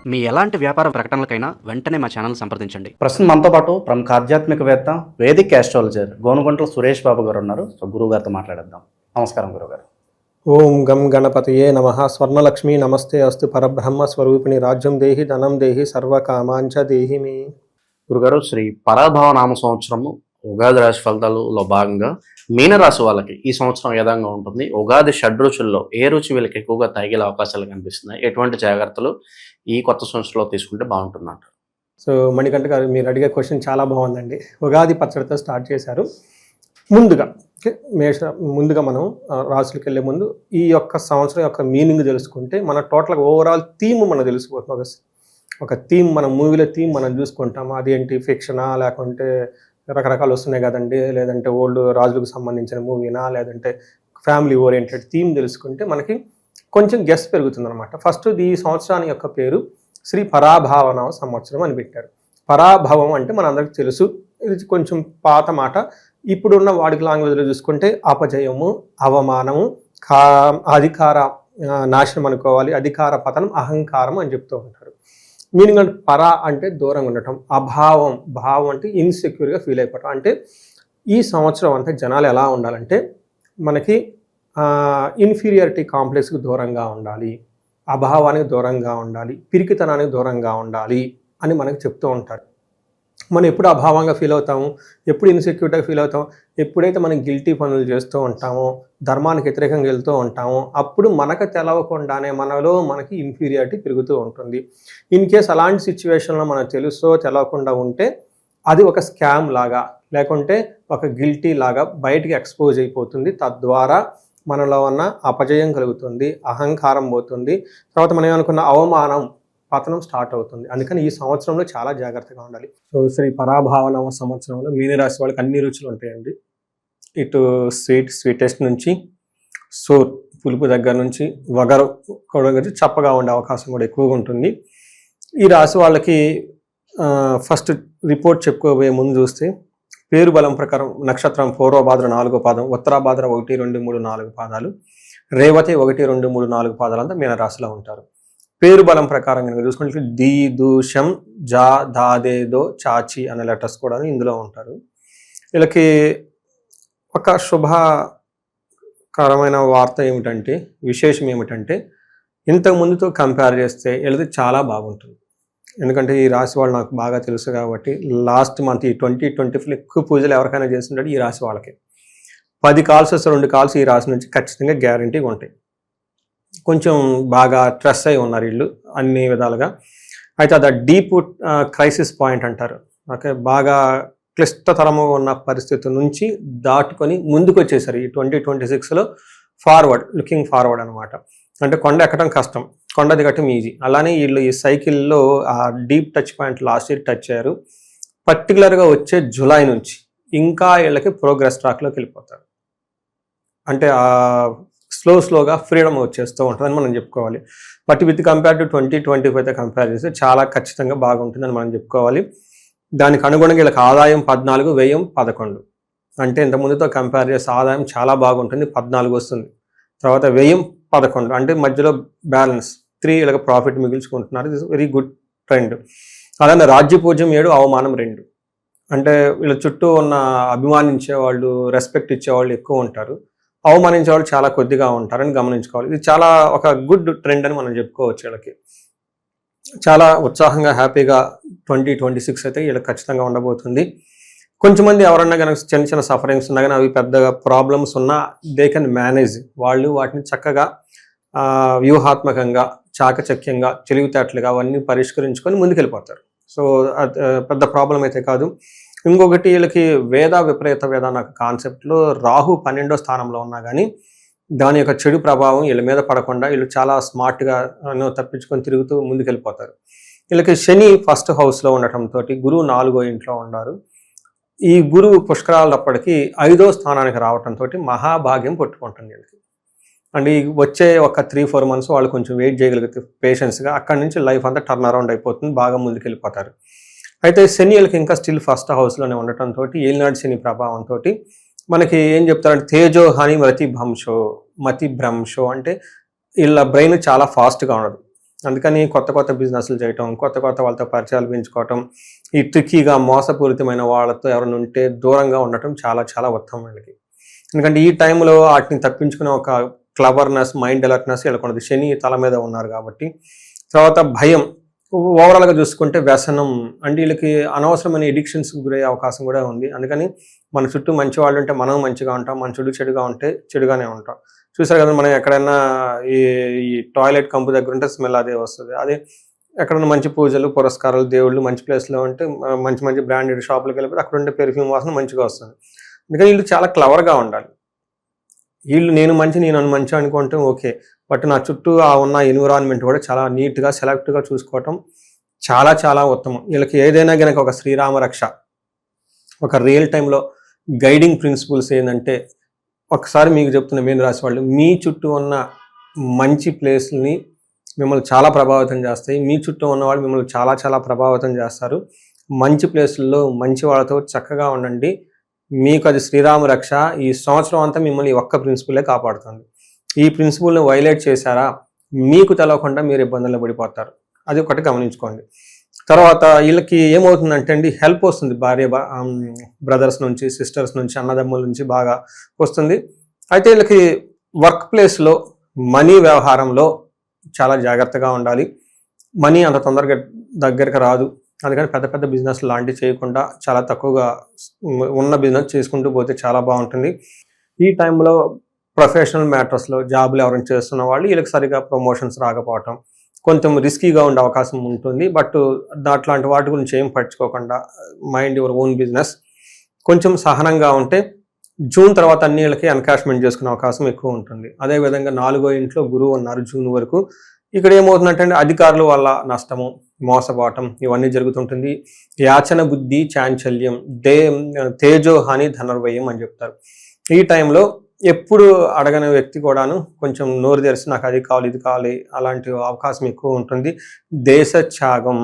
మీ ఎలాంటి వ్యాపార ప్రకటనలకైనా వెంటనే మా ఛానల్ సంప్రదించండి. ప్రస్తుతం మనతో పాటు ప్రముఖ ఆధ్యాత్మికవేత్త వేదిక్ ఆస్ట్రాలజర్ గోనుగుంట్ల సురేష్ బాబు గారు ఉన్నారు. సో గురువు గారితో మాట్లాడేద్దాం. నమస్కారం గురుగారు. ఓం గం గణపతయే నమః. స్వర్ణలక్ష్మి నమస్తే అస్తు. పరబ్రహ్మ స్వరూపిణి రాజ్యం దేహి ధనం దేహి సర్వకామాంచ దేహి మే. గురుగారు, శ్రీ పరాభవ నామ సంవత్సరము ఉగాది రాశి ఫలితాలలో భాగంగా మీనరాశి వాళ్ళకి ఈ సంవత్సరం ఏ విధంగా ఉంటుంది? ఉగాది షడ్రుచుల్లో ఏ రుచి వీళ్ళకి ఎక్కువగా తగిలే అవకాశాలు కనిపిస్తున్నాయి? ఎటువంటి జాగ్రత్తలు ఈ కొత్త సంవత్సరంలో తీసుకుంటే బాగుంటుందంట? సో మణికంఠ గారు, మీరు అడిగే క్వశ్చన్ చాలా బాగుందండి. ఉగాది పచ్చడితో స్టార్ట్ చేశారు. ముందుగా ముందుగా మనం రాసులకు వెళ్ళే ముందు ఈ యొక్క సంవత్సరం యొక్క మీనింగ్ తెలుసుకుంటే మన టోటల్గా ఓవరాల్ థీమ్ మనకు తెలిసిపోతుంది. ఒక థీమ్, మన మూవీలో థీమ్ మనం చూసుకుంటాము. అది ఏంటి, ఫిక్షనా లేకుంటే రకరకాలు వస్తున్నాయి కదండి, లేదంటే ఓల్డ్ రాజులకు సంబంధించిన మూవీనా, లేదంటే ఫ్యామిలీ ఓరియంటెడ్ థీమ్ తెలుసుకుంటే మనకి కొంచెం గెస్ పెరుగుతుంది అనమాట. ఫస్ట్ ఈ సంవత్సరాన్ని యొక్క పేరు శ్రీ పరాభావన సంవత్సరం అని పెట్టారు. పరాభవం అంటే మనందరికీ తెలుసు, ఇది కొంచెం పాత మాట. ఇప్పుడున్న వాడికి లాంగ్వేజ్లో చూసుకుంటే అపజయము, అవమానము, అధికార నాశనం అనుకోవాలి, అధికార పతనం, అహంకారం అని చెప్తూ ఉంటారు. మీనింగ్ అంటే పరా అంటే దూరంగా ఉండటం, అభావం, భావం అంటే ఇన్సెక్యూర్గా ఫీల్ అయిపోవటం. అంటే ఈ సంవత్సరం అంటే జనాలు ఎలా ఉండాలంటే మనకి ఇన్ఫీరియారిటీ కాంప్లెక్స్కి దూరంగా ఉండాలి, అభావానికి దూరంగా ఉండాలి, పిరికితనానికి దూరంగా ఉండాలి అని మనకి చెప్తూ ఉంటారు. మనం ఎప్పుడు అభావంగా ఫీల్ అవుతాము, ఎప్పుడు ఇన్సెక్యూర్గా ఫీల్ అవుతాం, ఎప్పుడైతే మనం గిల్టీ పనులు చేస్తూ ఉంటామో, ధర్మానికి వ్యతిరేకంగా వెళ్తూ ఉంటామో, అప్పుడు మనకు తెలవకుండానే మనలో మనకి ఇన్ఫీరియారిటీ పెరుగుతూ ఉంటుంది. ఇన్ కేస్ అలాంటి సిచ్యువేషన్లో మనకు తెలుసో తెలవకుండా ఉంటే అది ఒక స్కామ్ లాగా, లేకుంటే ఒక గిల్టీ లాగా బయటికి ఎక్స్పోజ్ అయిపోతుంది. తద్వారా మనలో ఉన్న అపజయం కలుగుతుంది, అహంకారం పోతుంది, తర్వాత మనం ఏమనుకున్న అవమానం, పతనం స్టార్ట్ అవుతుంది. అందుకని ఈ సంవత్సరంలో చాలా జాగ్రత్తగా ఉండాలి. సో శ్రీ పరాభావనవ సంవత్సరంలో మీనరాశి వాళ్ళకి అన్ని రుచులు ఉంటాయండి. ఇటు స్వీటెస్ట్ నుంచి సోర్, పులుపు దగ్గర నుంచి వగరు కూడా చప్పగా ఉండే అవకాశం కూడా ఎక్కువగా ఉంటుంది. ఈ రాశి వాళ్ళకి ఫస్ట్ రిపోర్ట్ చెప్పుకోబోయే ముందు చూస్తే పేరు బలం ప్రకారం నక్షత్రం పూర్వభాద్ర 4వ పాదం, ఉత్తరాభాద్ర 1, 2, 3, 4 పాదాలు, రేవతి 1, 2, 3, 4 పాదాలంతా మీనరాశిలో ఉంటారు. పేరు బలం ప్రకారం కనుక చూసుకుంటే ది, దు, షం, జా, దా, దే, దో, చాచి అనే లెటర్స్ కూడా ఇందులో ఉంటారు. వీళ్ళకి ఒక శుభకరమైన వార్త ఏమిటంటే, విశేషం ఏమిటంటే, ఇంతకు ముందుతో కంపేర్ చేస్తే వీళ్ళది చాలా బాగుంటుంది. ఎందుకంటే ఈ రాశి వాళ్ళు నాకు బాగా తెలుసు కాబట్టి, లాస్ట్ మంత్ ఈ 2024 ఎక్కువ పూజలు ఎవరికైనా చేస్తుంటే ఈ రాశి వాళ్ళకి 10 కాల్స్ వస్తే 2 కాల్స్ ఈ రాశి నుంచి ఖచ్చితంగా గ్యారంటీగా ఉంటాయి. కొంచెం బాగా స్ట్రెస్ అయి ఉన్నారు వీళ్ళు అన్ని విధాలుగా. అయితే అది డీప్ క్రైసిస్ పాయింట్ అంటారు. ఓకే, బాగా క్లిష్టతరముగా ఉన్న పరిస్థితి నుంచి దాటుకొని ముందుకు వచ్చేసారు ఈ 2026లో. లుకింగ్ ఫార్వర్డ్ అనమాట. అంటే కొండ ఎక్కడం కష్టం, కొండ దిగటం ఈజీ. అలానే వీళ్ళు ఈ సైకిల్లో ఆ deep touch point last year touch అయ్యారు. పర్టికులర్గా వచ్చే జూలై నుంచి ఇంకా వీళ్ళకి ప్రోగ్రెస్ ట్రాక్లోకి వెళ్ళిపోతారు. అంటే స్లోగా ఫ్రీడమ్ వచ్చేస్తూ ఉంటుందని మనం చెప్పుకోవాలి. But with compare to 2025 compare చేస్తే చాలా ఖచ్చితంగా బాగుంటుందని మనం చెప్పుకోవాలి. దానికి అనుగుణంగా వీళ్ళకి ఆదాయం 14, వ్యయం 11. అంటే ఇంతకుముందుతో కంపేర్ చేస్తే ఆదాయం చాలా బాగుంటుంది, 14 వస్తుంది. తర్వాత వ్యయం 11, అంటే మధ్యలో బ్యాలెన్స్ 3 వీళ్ళకి ప్రాఫిట్ మిగిల్చుకుంటున్నారు. This very good trend. అలానే రాజ్యపూజ్యం 7, అవమానం 2. అంటే వీళ్ళ చుట్టూ ఉన్న అభిమానించే వాళ్ళు, రెస్పెక్ట్ ఇచ్చేవాళ్ళు ఎక్కువ ఉంటారు, అవమానించే వాళ్ళు చాలా కొద్దిగా ఉంటారని గమనించుకోవాలి. ఇది చాలా ఒక గుడ్ ట్రెండ్ అని మనం చెప్పుకోవచ్చు. వీళ్ళకి చాలా ఉత్సాహంగా హ్యాపీగా 2026 అయితే వీళ్ళకి ఖచ్చితంగా ఉండబోతుంది. కొంచెంమంది ఎవరన్నా కనుక చిన్న చిన్న సఫరింగ్స్ ఉన్నా కానీ, అవి పెద్దగా ప్రాబ్లమ్స్ ఉన్నా దే కెన్ మేనేజ్. వాళ్ళు వాటిని చక్కగా వ్యూహాత్మకంగా, చాకచక్యంగా, తెలివితేటలుగా అవన్నీ పరిష్కరించుకొని ముందుకెళ్ళిపోతారు. సో పెద్ద ప్రాబ్లం అయితే కాదు. ఇంకొకటి, వీళ్ళకి విపరీత వేద అన్న కాన్సెప్ట్లో రాహు 12వ స్థానంలో ఉన్నా కానీ దాని యొక్క చెడు ప్రభావం వీళ్ళ మీద పడకుండా వీళ్ళు చాలా స్మార్ట్గా తప్పించుకొని తిరుగుతూ ముందుకెళ్ళిపోతారు. వీళ్ళకి శని ఫస్ట్ హౌస్లో ఉండటంతో గురువు 4వ ఇంట్లో ఉన్నారు. ఈ గురువు పుష్కరాలప్పటికీ 5వ స్థానానికి రావడంతో మహాభాగ్యం పట్టుకుంటుంది వీళ్ళకి. అండ్ ఈ వచ్చే ఒక 3-4 months వాళ్ళు కొంచెం వెయిట్ చేయగలిగితే పేషెన్స్గా, అక్కడి నుంచి లైఫ్ అంతా టర్న్ అరౌండ్ అయిపోతుంది, బాగా ముందుకెళ్ళిపోతారు. అయితే శని వీళ్ళకి ఇంకా స్టిల్ ఫస్ట్ హౌస్లోనే ఉండటంతో, ఏలినాడు శని ప్రభావంతో మనకి ఏం చెప్తారంటే తేజో హాని మతి భ్రంశో అంటే వీళ్ళ బ్రెయిన్ చాలా ఫాస్ట్గా ఉండదు. అందుకని కొత్త కొత్త బిజినెస్లు చేయటం, కొత్త కొత్త వాళ్ళతో పరిచయాలు పెంచుకోవటం, ఈ ట్రిక్కీగా మోసపూరితమైన వాళ్ళతో ఎవరైనా ఉంటే దూరంగా ఉండటం చాలా చాలా ఉత్తమం వీళ్ళకి. ఎందుకంటే ఈ టైంలో వాటిని తప్పించుకునే ఒక క్లవర్నెస్, మైండ్ అలర్ట్నెస్ వీళ్ళకు ఉండదు. శని తల మీద ఉన్నారు కాబట్టి. తర్వాత భయం, ఓవరాల్గా చూసుకుంటే వ్యసనం, అంటే వీళ్ళకి అనవసరమైన ఎడిక్షన్స్కి గురయ్యే అవకాశం కూడా ఉంది. అందుకని మన చుట్టూ మంచి వాళ్ళు ఉంటే మనం మంచిగా ఉంటాం, మన చుట్టూ చెడుగా ఉంటే చెడుగానే ఉంటాం. చూసారు కదా, మనం ఎక్కడైనా ఈ టాయిలెట్ కంపు దగ్గర ఉంటే స్మెల్ అదే వస్తుంది. అదే ఎక్కడైనా మంచి పూజలు, పురస్కారాలు, దేవుళ్ళు మంచి ప్లేస్లో ఉంటే మంచి మంచి బ్రాండెడ్ షాపులకు వెళ్ళిపోతే అక్కడ ఉండే పెర్ఫ్యూమ్ వాసన మంచిగా వస్తుంది. అందుకని వీళ్ళు చాలా క్లవర్గా ఉండాలి. వీళ్ళు నేను మంచి అనుకుంటే ఓకే, బట్ నా చుట్టూ ఆ ఉన్న ఎన్విరాన్మెంట్ కూడా చాలా నీట్గా సెలెక్ట్గా చూసుకోవటం చాలా చాలా ఉత్తమం. వీళ్ళకి ఏదైనా కనుక ఒక శ్రీరామ రక్ష, ఒక రియల్ టైంలో గైడింగ్ ప్రిన్సిపల్స్ ఏంటంటే, ఒకసారి మీకు చెప్తున్న మీన రాశి వాళ్ళు, మీ చుట్టూ ఉన్న మంచి ప్లేస్ని మిమ్మల్ని చాలా ప్రభావితం చేస్తాయి. మీ చుట్టూ ఉన్న వాళ్ళు మిమ్మల్ని చాలా చాలా ప్రభావితం చేస్తారు. మంచి ప్లేసుల్లో మంచి వాళ్ళతో చక్కగా ఉండండి. మీకు అది శ్రీరామ రక్ష. ఈ సంవత్సరం అంతా మిమ్మల్ని ఒక్క ప్రిన్సిపలే కాపాడుతుంది. ఈ ప్రిన్సిపల్ని వైలేట్ చేశారా, మీకు తెలవకుండా మీరు ఇబ్బందుల్లో పడిపోతారు. అది ఒకటి గమనించుకోండి. తర్వాత వీళ్ళకి ఏమవుతుందంటే అండి, హెల్ప్ వస్తుంది. భార్య బ్రదర్స్ నుంచి, సిస్టర్స్ నుంచి, అన్నదమ్ముల నుంచి బాగా వస్తుంది. అయితే వీళ్ళకి వర్క్ ప్లేస్లో మనీ వ్యవహారంలో చాలా జాగ్రత్తగా ఉండాలి. మనీ అంత తొందరగా దగ్గరకు రాదు. అందుకని పెద్ద పెద్ద బిజినెస్ లాంటివి చేయకుండా చాలా తక్కువగా ఉన్న బిజినెస్ చేసుకుంటూ పోతే చాలా బాగుంటుంది. ఈ టైంలో ప్రొఫెషనల్ మ్యాటర్స్లో జాబులు ఎవరైనా చేస్తున్న వాళ్ళు వీళ్ళకి సరిగా ప్రమోషన్స్ రాకపోవటం, కొంచెం రిస్కీగా ఉండే అవకాశం ఉంటుంది. బట్ అట్లాంటి వాటి గురించి ఏం పట్టించుకోకుండా మైండ్ యువర్ ఓన్ బిజినెస్, కొంచెం సహనంగా ఉంటే జూన్ తర్వాత అన్ని వీళ్ళకి ఎన్కాష్మెంట్ చేసుకునే అవకాశం ఎక్కువ ఉంటుంది. అదేవిధంగా 4వ ఇంట్లో గురువు ఉన్నారు జూన్ వరకు. ఇక్కడ ఏమవుతుందంటే అధికారుల వల్ల నష్టము, మోసపోవటం ఇవన్నీ జరుగుతుంటుంది. యాచన బుద్ధి, చాంచల్యం, తేజోహాని, ధనుర్వ్యయం అని చెప్తారు. ఈ టైంలో ఎప్పుడు అడగని వ్యక్తి కూడాను కొంచెం నోరు తెరిచి నాకు అది కావాలి, ఇది కావాలి, అలాంటి అవకాశం ఎక్కువ ఉంటుంది. దేశ త్యాగం,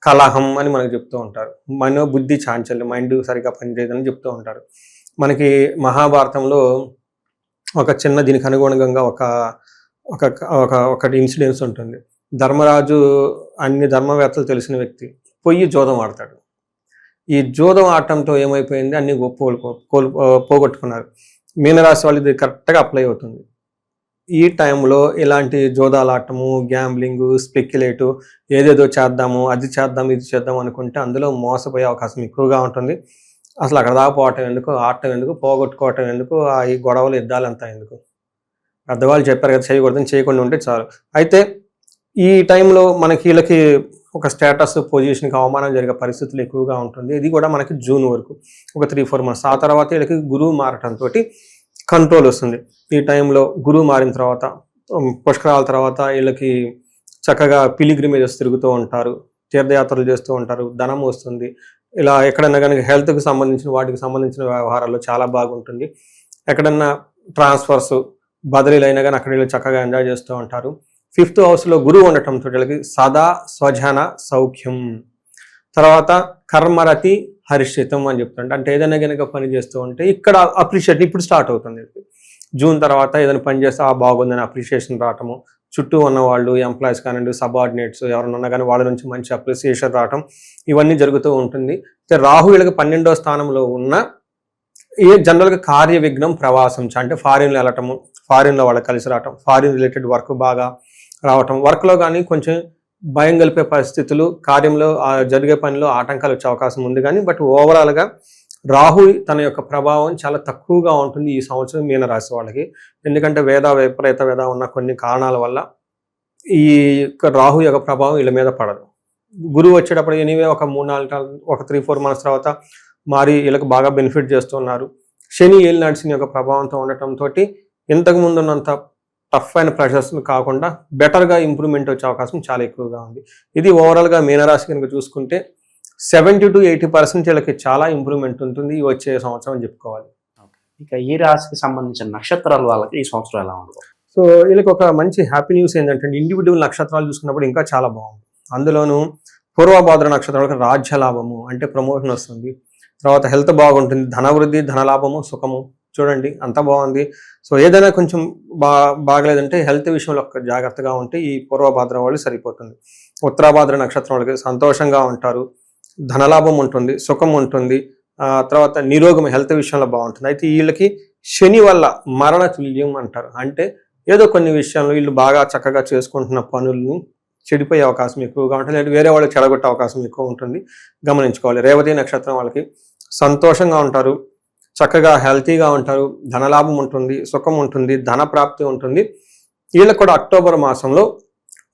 కలహం అని మనకు చెప్తూ ఉంటారు. మనోబుద్ధి చాంచల్యం, మైండ్ సరిగా పనిచేయదని చెప్తూ ఉంటారు. మనకి మహాభారతంలో ఒక చిన్న దీనికి అనుగుణంగా ఒక ఇన్సిడెన్స్ ఉంటుంది. ధర్మరాజు అన్ని ధర్మవేత్తలు తెలిసిన వ్యక్తి పోయి జోదం ఆడతాడు. ఈ జోదం ఆడటంతో ఏమైపోయింది, అన్ని పోగొట్టుకున్నారు. మీనరాశి వాళ్ళు ఇది కరెక్ట్గా అప్లై అవుతుంది. ఈ టైంలో ఇలాంటి జోదాలు ఆడటము, గ్యాంబ్లింగ్, స్పెక్యులేటివ్, ఏదేదో చేద్దాము, అది చేద్దాం, ఇది చేద్దాం అనుకుంటే అందులో మోసపోయే అవకాశం ఎక్కువగా ఉంటుంది. అసలు అక్కడ దాకా పోవటం ఎందుకు, ఆడటం ఎందుకు, పోగొట్టుకోవటం ఎందుకు, ఈ గొడవలు యుద్ధాలంతా ఎందుకు? పెద్దవాళ్ళు చెప్పారు కదా చేయకూడదని, చేయకుండా ఉంటే చాలు. అయితే ఈ టైంలో మనకి వీళ్ళకి ఒక స్టేటస్, పొజిషన్కి అవమానం జరిగే పరిస్థితులు ఎక్కువగా ఉంటుంది. ఇది కూడా మనకి జూన్ వరకు ఒక 3-4 months. ఆ తర్వాత వీళ్ళకి గురువు మారటంతో కంట్రోల్ వస్తుంది. ఈ టైంలో గురువు మారిన తర్వాత పుష్కరాల తర్వాత వీళ్ళకి చక్కగా పిలిగ్రిమేజెస్ తిరుగుతూ ఉంటారు, తీర్థయాత్రలు చేస్తూ ఉంటారు, ధనం వస్తుంది. ఇలా ఎక్కడన్నా కనుక హెల్త్కి సంబంధించిన వాటికి సంబంధించిన వ్యవహారాల్లో చాలా బాగుంటుంది. ఎక్కడన్నా ట్రాన్స్ఫర్స్, బదిలీలు అయినా కానీ అక్కడ వీళ్ళు చక్కగా ఎంజాయ్ చేస్తూ ఉంటారు. 5th హౌస్లో గురువు ఉండటంతో వీళ్ళకి సదా స్వజన సౌఖ్యం. తర్వాత కర్మరతి హర్షితం అని చెప్తుంటే, అంటే ఏదైనా కనుక పని చేస్తూ ఉంటే ఇక్కడ అప్రిషియేషన్ ఇప్పుడు స్టార్ట్ అవుతుంది. జూన్ తర్వాత ఏదైనా పని చేస్తే బాగుందని అప్రిషియేషన్ రావటము, చుట్టూ ఉన్న వాళ్ళు ఎంప్లాయీస్ కానివ్వండి, సబార్డినేట్స్ ఎవరన్నా కానీ వాళ్ళ నుంచి మంచి అప్రిసియేషన్ రావటం ఇవన్నీ జరుగుతూ ఉంటుంది. రాహు వీళ్ళకి 12వ స్థానంలో ఉన్న జనరల్గా కార్య విఘ్నం, ప్రవాసం, అంటే ఫారిన్లో వెళ్ళటము, ఫారిన్లో వాళ్ళకి కలిసి రావటం, ఫారిన్ రిలేటెడ్ వర్క్ బాగా రావటం, వర్క్లో కానీ కొంచెం భయం కలిపే పరిస్థితులు, కార్యంలో జరిగే పనిలో ఆటంకాలు వచ్చే అవకాశం ఉంది. కానీ బట్ ఓవరాల్గా రాహు తన యొక్క ప్రభావం చాలా తక్కువగా ఉంటుంది ఈ సంవత్సరం మీనరాశి వాళ్ళకి. ఎందుకంటే విపరీత వేద ఉన్న కొన్ని కారణాల వల్ల ఈ రాహు యొక్క ప్రభావం వీళ్ళ మీద పడదు. గురువు వచ్చేటప్పుడు ఎనీవే ఒక 3-4 months తర్వాత మారి వీళ్ళకి బాగా బెనిఫిట్ చేస్తున్నారు. శని ఏలినాటి శని యొక్క ప్రభావంతో ఉండటంతో ఇంతకు ముందు ఉన్నంత టఫ్ అయిన ప్రెషర్స్ కాకుండా బెటర్గా ఇంప్రూవ్మెంట్ వచ్చే అవకాశం చాలా ఎక్కువగా ఉంది. ఇది ఓవరాల్గా మీనరాశి కనుక చూసుకుంటే 70 to 80% వీళ్ళకి చాలా ఇంప్రూవ్మెంట్ ఉంటుంది ఈ వచ్చే సంవత్సరం అని చెప్పుకోవాలి. ఇక ఈ రాశికి సంబంధించిన నక్షత్రాల వాళ్ళకి ఈ సంవత్సరం ఎలా ఉంటుంది? సో వీళ్ళకి ఒక మంచి హ్యాపీ న్యూస్ ఏంటంటే ఇండివిజువల్ నక్షత్రాలు చూసుకున్నప్పుడు ఇంకా చాలా బాగుంది. అందులోనూ పూర్వభాద్ర నక్షత్రాలకు రాజ్య లాభము, అంటే ప్రమోషన్ వస్తుంది. తర్వాత హెల్త్ బాగుంటుంది, ధనవృద్ధి, ధనలాభము, సుఖము చూడండి అంతా బాగుంది. సో ఏదైనా కొంచెం బాగలేదంటే హెల్త్ విషయంలో ఒక జాగ్రత్తగా ఉంటే ఈ పూర్వభాద్ర వాళ్ళు సరిపోతుంది. ఉత్తరాభాద్ర నక్షత్రం వాళ్ళకి సంతోషంగా ఉంటారు, ధనలాభం ఉంటుంది, సుఖం ఉంటుంది, తర్వాత నిరోగం హెల్త్ విషయంలో బాగుంటుంది. అయితే వీళ్ళకి శని వల్ల మరణ తుల్యం అంటారు. అంటే ఏదో కొన్ని విషయాల్లో వీళ్ళు బాగా చక్కగా చేసుకుంటున్న పనుల్ని చెడిపోయే అవకాశం ఎక్కువగా ఉంటుంది, లేదా వేరే వాళ్ళకి చెడగొట్టే అవకాశం ఎక్కువ ఉంటుంది, గమనించుకోవాలి. రేవతి నక్షత్రం వాళ్ళకి సంతోషంగా ఉంటారు, చక్కగా హెల్తీగా ఉంటారు, ధనలాభం ఉంటుంది, సుఖం ఉంటుంది, ధన ప్రాప్తి ఉంటుంది. వీళ్ళకి కూడా అక్టోబర్ మాసంలో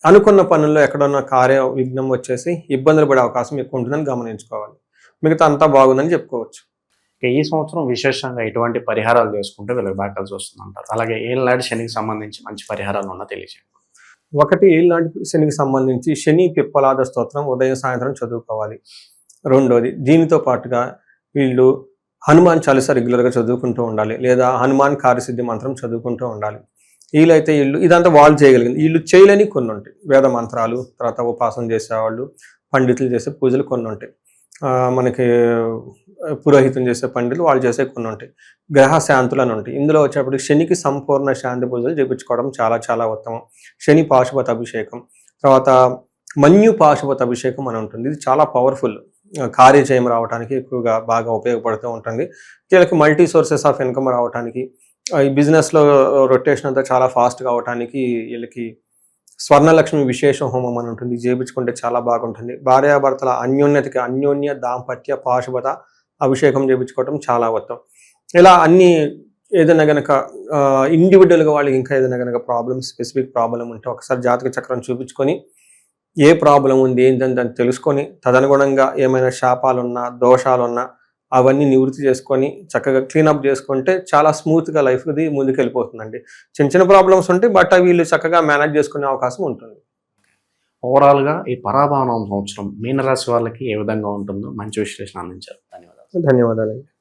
అనుకున్న పనుల్లో ఎక్కడన్నా కార్య విఘ్నం వచ్చేసి ఇబ్బందులు పడే అవకాశం ఎక్కువ ఉంటుందని గమనించుకోవాలి. మిగతా అంతా బాగుందని చెప్పుకోవచ్చు. ఈ సంవత్సరం విశేషంగా ఎటువంటి పరిహారాలు చేసుకుంటే వీళ్ళకి బాగా కలిసి వస్తుంది అంటారు? అలాగే ఏళ్ళనాటి శనికి సంబంధించి మంచి పరిహారాలు ఉన్నా తెలియజేయండి. ఒకటి, ఏళ్ళనాటి శనికి సంబంధించి శని పిప్పలాద స్తోత్రం ఉదయం సాయంత్రం చదువుకోవాలి. రెండోది, దీనితో పాటుగా వీళ్ళు హనుమాన్ చాలీసా రెగ్యులర్గా చదువుకుంటూ ఉండాలి, లేదా హనుమాన్ కార్యసిద్ధి మంత్రం చదువుకుంటూ ఉండాలి. వీళ్ళైతే ఇదంతా వాళ్ళు చేయగలిగింది. వీళ్ళు చేయలేని కొన్ని ఉంటాయి, వేద మంత్రాలు, తర్వాత ఉపాసన చేసేవాళ్ళు, పండితులు చేసే పూజలు కొన్ని ఉంటాయి, మనకి పురోహితం చేసే పండితులు వాళ్ళు చేసే కొన్ని ఉంటాయి, గ్రహ శాంతులు అని ఉంటాయి. ఇందులో వచ్చేటప్పటికి శనికి సంపూర్ణ శాంతి పూజలు చేయించుకోవడం చాలా చాలా ఉత్తమం. శని పాశుపత అభిషేకం, తర్వాత మన్యు పాశుపత అభిషేకం అని ఉంటుంది. ఇది చాలా పవర్ఫుల్, కార్యజయం రావడానికి ఎక్కువగా బాగా ఉపయోగపడుతూ ఉంటుంది. వీళ్ళకి మల్టీ సోర్సెస్ ఆఫ్ ఇన్కమ్ రావడానికి, ఈ బిజినెస్లో రొటేషన్ అంతా చాలా ఫాస్ట్గా అవడానికి వీళ్ళకి స్వర్ణలక్ష్మి విశేష హోమం అని ఉంటుంది, చేయించుకుంటే చాలా బాగుంటుంది. భార్యాభర్తల అన్యోన్యతకి అన్యోన్య దాంపత్య పాశుపత అభిషేకం చేయించుకోవటం చాలా ఉత్తమం. ఇలా అన్ని ఏదైనా కనుక ఇండివిజువల్గా వాళ్ళకి ఇంకా ఏదైనా కనుక స్పెసిఫిక్ ప్రాబ్లం ఉంటే ఒకసారి జాతక చక్రం చూపించుకొని ఏ ప్రాబ్లం ఉంది ఏంటంటే తెలుసుకొని తదనుగుణంగా ఏమైనా శాపాలున్నా దోషాలున్నా అవన్నీ నివృత్తి చేసుకొని చక్కగా క్లీనప్ చేసుకుంటే చాలా స్మూత్గా లైఫ్ది ముందుకు వెళ్ళిపోతుందండి. చిన్న చిన్న ప్రాబ్లమ్స్ ఉంటాయి, బట్ వీళ్ళు చక్కగా మేనేజ్ చేసుకునే అవకాశం ఉంటుంది. ఓవరాల్గా ఈ పరాభవనామ సంవత్సరం మీనరాశి వాళ్ళకి ఏ విధంగా ఉంటుందో మంచి విశ్లేషణ అందించారు. ధన్యవాదాలు. ధన్యవాదాలండి.